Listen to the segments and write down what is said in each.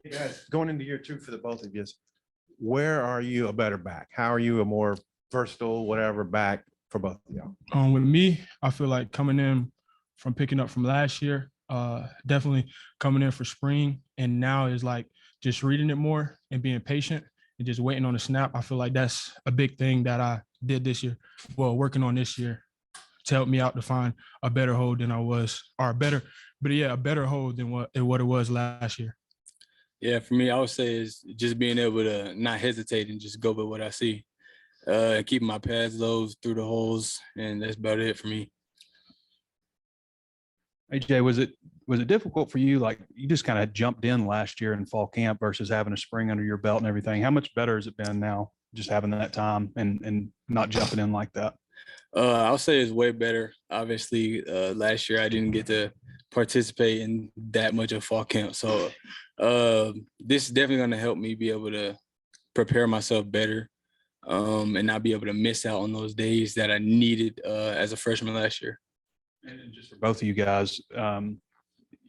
Hey guys, going into year two for the both of you, where are you a better back? How are you a more versatile, whatever back for both of y'all? With me, I feel like coming in from picking up from last year, definitely coming in for spring, and now is like just reading it more and being patient and just waiting on the snap. I feel like that's a big thing that I did this year. Well, working on this year to help me out to find a better hold than I was, or a better hold than what it was last year. Yeah, for me, I would say is just being able to not hesitate and just go with what I see. Keeping my pads low through the holes, and that's about it for me. AJ, was it difficult for you? Like, you just kind of jumped in last year in fall camp versus having a spring under your belt and everything. How much better has it been now, just having that time and not jumping in like that? I'll say it's way better. Obviously, last year I didn't get to participate in that much of fall camp, so this is definitely going to help me be able to prepare myself better, and not be able to miss out on those days that I needed as a freshman last year. And just for both of you guys, I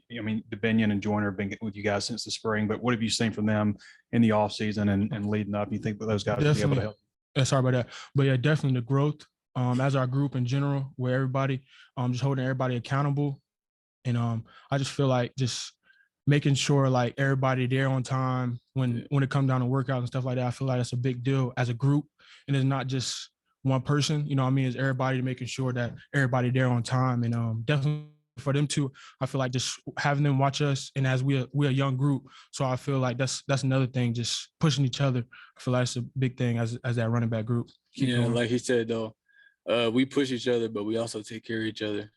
mean, DeBinion and Joyner have been with you guys since the spring, but what have you seen from them in the off season and leading up? You think that those guys will be able to help? Sorry about that, but yeah, definitely the growth as our group in general, where everybody just holding everybody accountable, and I just feel like just making sure like everybody there on time when it comes down to workouts and stuff like that. I feel like that's a big deal as a group, and it's not just one person, you know what I mean? It's everybody making sure that everybody there on time, and definitely for them too. I feel like just having them watch us, and as we're a young group, so I feel like that's another thing, just pushing each other. I feel like it's a big thing as that running back group. Keep going. Like he said though, we push each other, but we also take care of each other.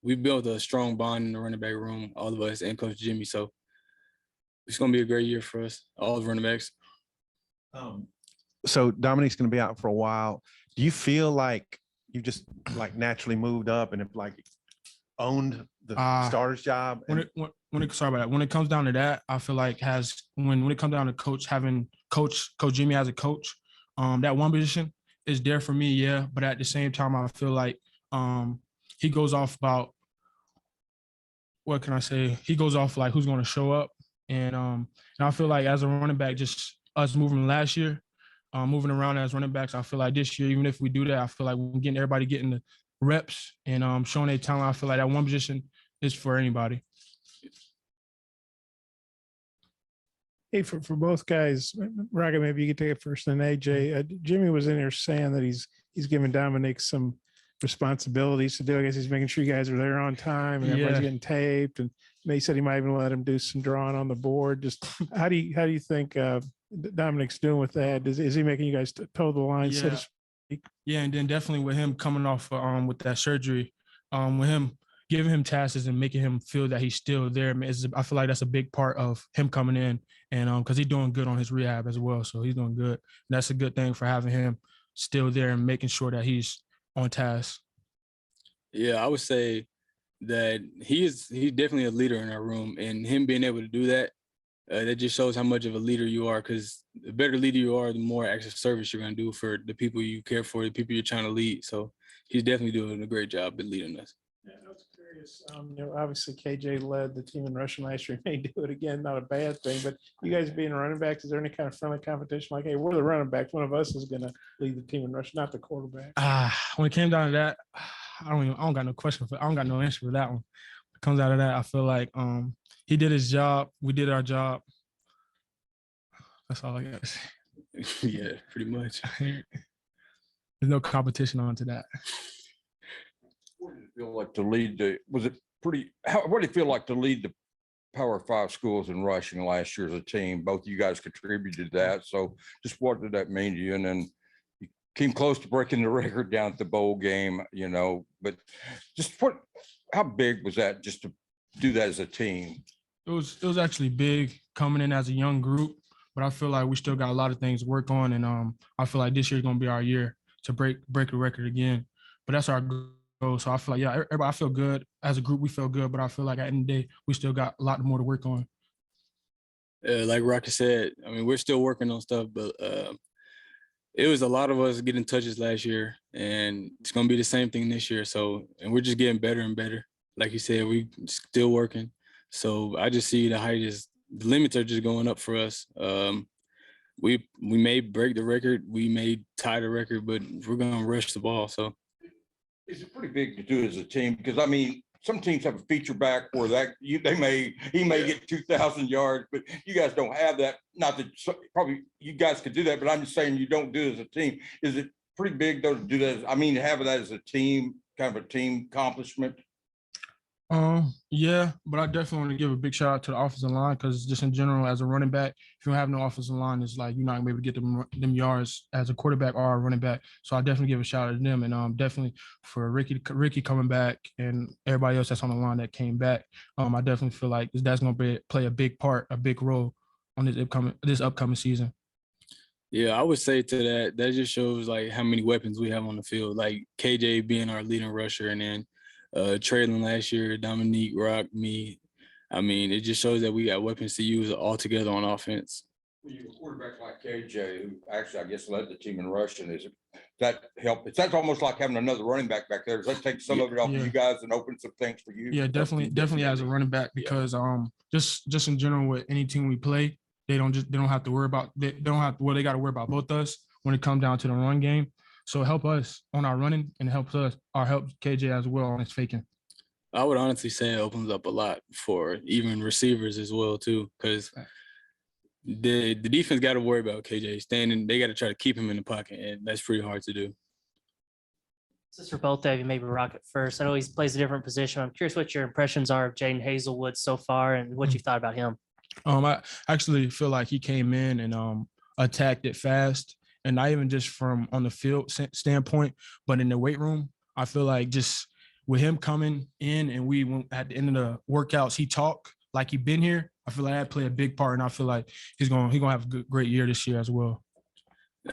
We built a strong bond in the running back room, all of us and Coach Jimmy. So it's going to be a great year for us, all the running backs. So Dominique's going to be out for a while. Do you feel like you just like naturally moved up and have like owned the starter's job? When it comes down to that, I feel like when it comes down to having Coach Jimmy as a coach, that one position is there for me, yeah. But at the same time, I feel like he goes off about, what can I say? He goes off like who's going to show up, and I feel like as a running back, just us moving last year, moving around as running backs, I feel like this year, even if we do that, I feel like we're getting everybody getting the reps and showing their talent. I feel like that one position is for anybody. Hey, for both guys, Raga, maybe you could take it first, and AJ. Jimmy was in here saying that he's giving Dominic some responsibilities to do. I guess he's making sure you guys are there on time and everybody's getting taped. And he said he might even let him do some drawing on the board. Just how do you think Dominic's doing with that? Is he making you guys toe the line, so to speak? Yeah, and then definitely with him coming off with that surgery, with him giving him tasks and making him feel that he's still there. I feel like that's a big part of him coming in, and because he's doing good on his rehab as well, so he's doing good. And that's a good thing for having him still there and making sure that he's on task. Yeah, I would say that he's definitely a leader in our room, and him being able to do that, that just shows how much of a leader you are, because the better leader you are, the more active service you're going to do for the people you care for, the people you're trying to lead. So he's definitely doing a great job at leading us. Yeah, I was curious. Obviously KJ led the team in rushing last year. He may do it again, not a bad thing, but you guys being running backs, is there any kind of friendly competition? Like, hey, we're the running backs. One of us is going to lead the team in rushing, not the quarterback. When it came down to that, I don't got no question I don't got no answer for that one. When it comes out of that, I feel like he did his job. We did our job. That's all I got to say. Yeah, pretty much. There's no competition onto that. What did it feel like to lead what did it feel like to lead the Power 5 schools in rushing last year as a team? Both of you guys contributed to that. So just what did that mean to you? And then you came close to breaking the record down at the bowl game, but just how big was that just to do that as a team? It was actually big coming in as a young group, but I feel like we still got a lot of things to work on. And I feel like this year is going to be our year to break the record again. But that's our goal. So I feel like, everybody, I feel good. As a group, we feel good, but I feel like at the end of the day, we still got a lot more to work on. Like Rocky said, I mean, we're still working on stuff, but it was a lot of us getting touches last year, and it's going to be the same thing this year. So, and we're just getting better and better. like you said, we still working. So I just see the limits are just going up for us. We may break the record, we may tie the record, but we're gonna rush the ball. So It's pretty big to do as a team, because I mean, some teams have a feature back where he may get 2,000 yards, but you guys don't have that. Not that probably you guys could do that, but I'm just saying you don't do it as a team. Is it pretty big though to do that? I mean, having that as a team, kind of a team accomplishment. Yeah, but I definitely want to give a big shout out to the offensive line, because just in general, as a running back, if you don't have no offensive line, it's like you're not gonna be able to get them yards as a quarterback or a running back. So I definitely give a shout out to them, and definitely for Ricky coming back and everybody else that's on the line that came back. I definitely feel like that's gonna play a big part, a big role on this upcoming season. yeah, I would say to that just shows like how many weapons we have on the field. Like KJ being our leading rusher, and then Traylon last year, Dominique, Rock, me. I mean, it just shows that we got weapons to use all together on offense. You have a quarterback like KJ, who actually, I guess, led the team in rushing. Is that help? That's almost like having another running back there. Does that take some of it off of you guys and open some things for you? Yeah, definitely as a running back, because just in general with any team we play, they don't have to worry about they got to worry about both us when it comes down to the run game. So help us on our running, and help KJ as well on his faking. I would honestly say it opens up a lot for even receivers as well too, because the defense got to worry about KJ standing. They got to try to keep him in the pocket, and that's pretty hard to do. This is for both of you, maybe Rocket first. I know he plays a different position. I'm curious what your impressions are of Jaden Hazelwood so far, and what you thought about him. I actually feel like he came in and attacked it fast, and not even just from on the field standpoint, but in the weight room. I feel like just with him coming in, and we went at the end of the workouts, he talked like he'd been here. I feel like that played a big part, and I feel like he's gonna have a great year this year as well.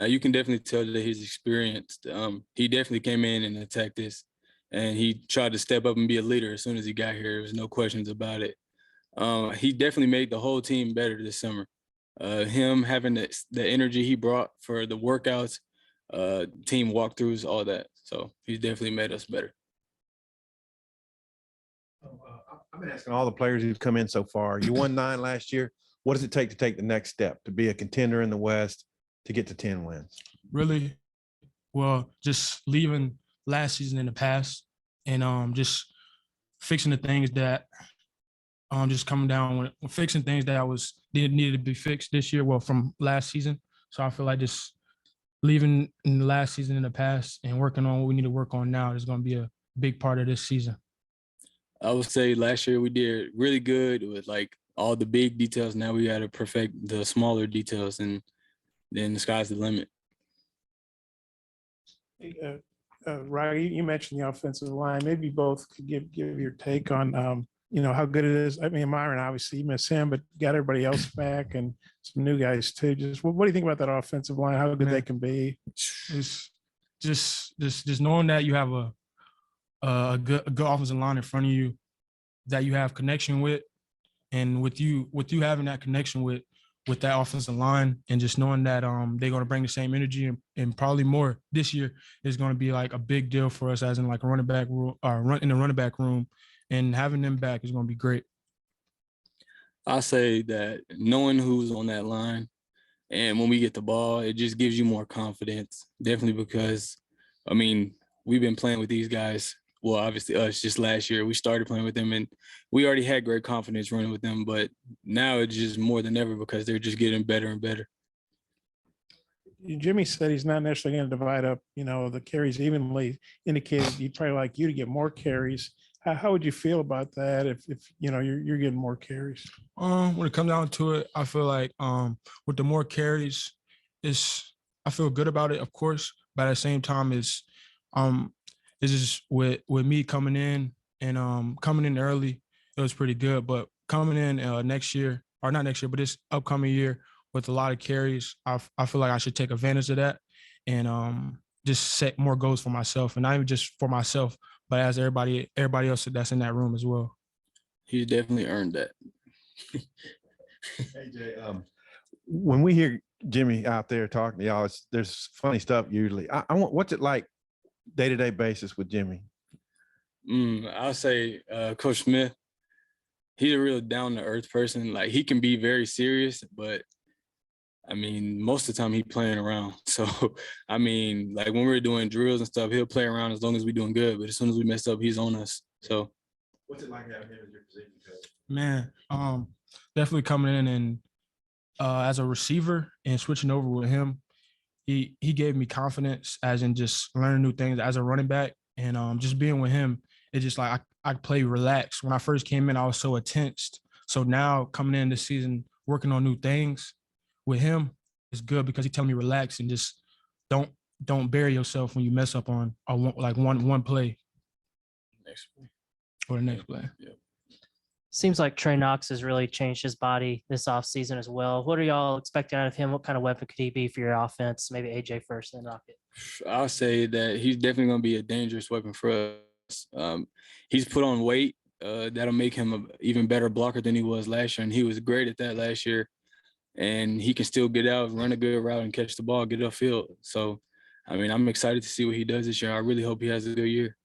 You can definitely tell that he's experienced. He definitely came in and attacked this, and he tried to step up and be a leader as soon as he got here. There was no questions about it. He definitely made the whole team better this summer. Him having the energy he brought for the workouts, team walkthroughs, all that. So he's definitely made us better. I've been asking all the players who've come in so far. You won 9 last year. What does it take to take the next step to be a contender in the West, to get to 10 wins? Really, well, just leaving last season in the past, and just fixing the things that just coming down with fixing things that needed to be fixed this year. Well, from last season. So I feel like just leaving in the last season in the past and working on what we need to work on now is going to be a big part of this season. I would say last year we did really good with like all the big details. Now we got to perfect the smaller details, and then the sky's the limit. Rocky, you mentioned the offensive line. Maybe both could give your take on how good it is. I mean, Myron, obviously you miss him, but you got everybody else back and some new guys too. Just what do you think about that offensive line? How good they can be? It's just knowing that you have a good offensive line in front of you that you have connection with, and with you having that connection with that offensive line, and just knowing that they're going to bring the same energy and probably more this year is going to be like a big deal for us, as in like a running back room, in the running back room, and having them back is going to be great. I say that knowing who's on that line, and when we get the ball, it just gives you more confidence. Definitely, because I mean, we've been playing with these guys. Well, obviously us just last year. We started playing with them, and we already had great confidence running with them, but now it's just more than ever because they're just getting better and better. Jimmy said he's not necessarily going to divide up, the carries evenly. Indicated he'd probably like you to get more carries. How would you feel about that if you're getting more carries? When it comes down to it, I feel like with the more carries, I feel good about it, of course, but at the same time, it's just with me coming in and coming in early, it was pretty good. But coming in next year, or not next year, but this upcoming year with a lot of carries, I feel like I should take advantage of that and just set more goals for myself, and not even just for myself, but as everybody else that's in that room as well. He's definitely earned that. Hey, Jay, when we hear Jimmy out there talking to y'all, there's funny stuff usually. I want, what's it like day-to-day basis with Jimmy? I'll say Coach Smith. He's a real down to earth person. Like he can be very serious, but I mean, most of the time he playing around. So I mean, like when we're doing drills and stuff, he'll play around as long as we're doing good. But as soon as we mess up, he's on us. So What's it like having him as your position coach? Man, definitely coming in and as a receiver and switching over with him, he gave me confidence as in just learning new things as a running back. And just being with him, it's just like I play relaxed. When I first came in, I was so tensed. So now coming in this season, working on new things with him is good because he telling me relax and just don't bury yourself when you mess up on one play next or the next play. Yeah. Seems like Trey Knox has really changed his body this offseason as well. What are y'all expecting out of him? What kind of weapon could he be for your offense? Maybe AJ first, then Rocket. I'll say that he's definitely going to be a dangerous weapon for us. He's put on weight. That'll make him an even better blocker than he was last year. And he was great at that last year. And he can still get out, run a good route, and catch the ball, get upfield. So, I mean, I'm excited to see what he does this year. I really hope he has a good year.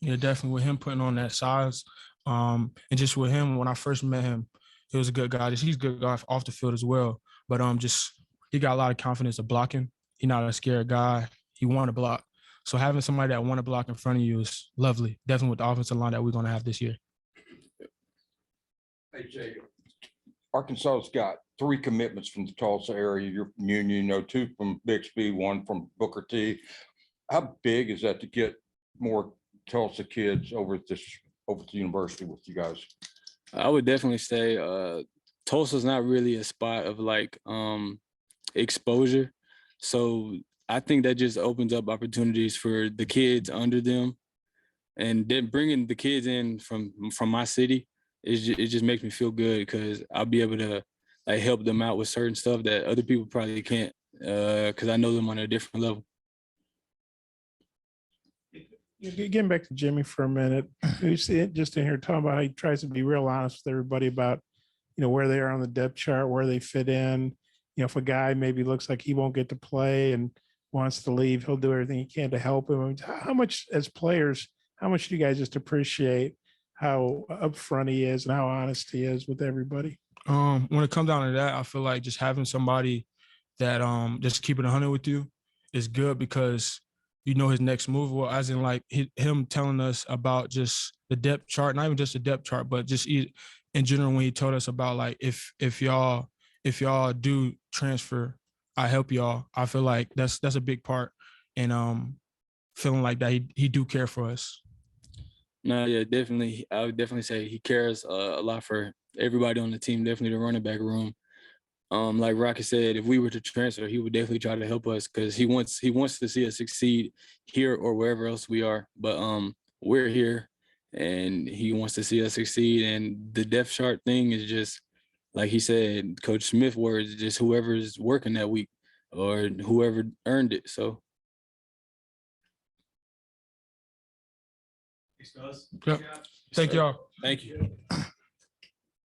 Yeah, definitely with him putting on that size. And just with him, when I first met him, he was a good guy. He's a good guy off the field as well. But just he got a lot of confidence of blocking. He's not a scared guy. He want to block. So having somebody that want to block in front of you is lovely. Definitely with the offensive line that we're going to have this year. Hey, Jay, Arkansas's got 3 commitments from the Tulsa area. Your Union, 2 from Bixby, 1 from Booker T. How big is that to get more Tulsa kids over to the university with you guys? I would definitely say Tulsa's not really a spot of like exposure. So I think that just opens up opportunities for the kids under them. And then bringing the kids in from my city, it just makes me feel good because I'll be able to like help them out with certain stuff that other people probably can't because I know them on a different level. Getting back to Jimmy for a minute, you see it just in here talking about how he tries to be real honest with everybody about, where they are on the depth chart, where they fit in. If a guy maybe looks like he won't get to play and wants to leave, he'll do everything he can to help him. I mean, how much as players, how much do you guys just appreciate how upfront he is and how honest he is with everybody? When it comes down to that, I feel like just having somebody that just keep it 100 with you is good because his next move. Well, as in like him telling us about just the depth chart, not even just the depth chart, but just in general when he told us about like if y'all do transfer, I help y'all. I feel like that's a big part, and feeling like that he do care for us. No, yeah, definitely. I would definitely say he cares a lot for everybody on the team. Definitely the running back room. Like Rocky said, if we were to transfer, he would definitely try to help us because he wants to see us succeed here or wherever else we are. But we're here, and he wants to see us succeed. And the depth chart thing is just like he said, Coach Smith words, just whoever's working that week or whoever earned it. So. Yep. Thank y'all. Thank you.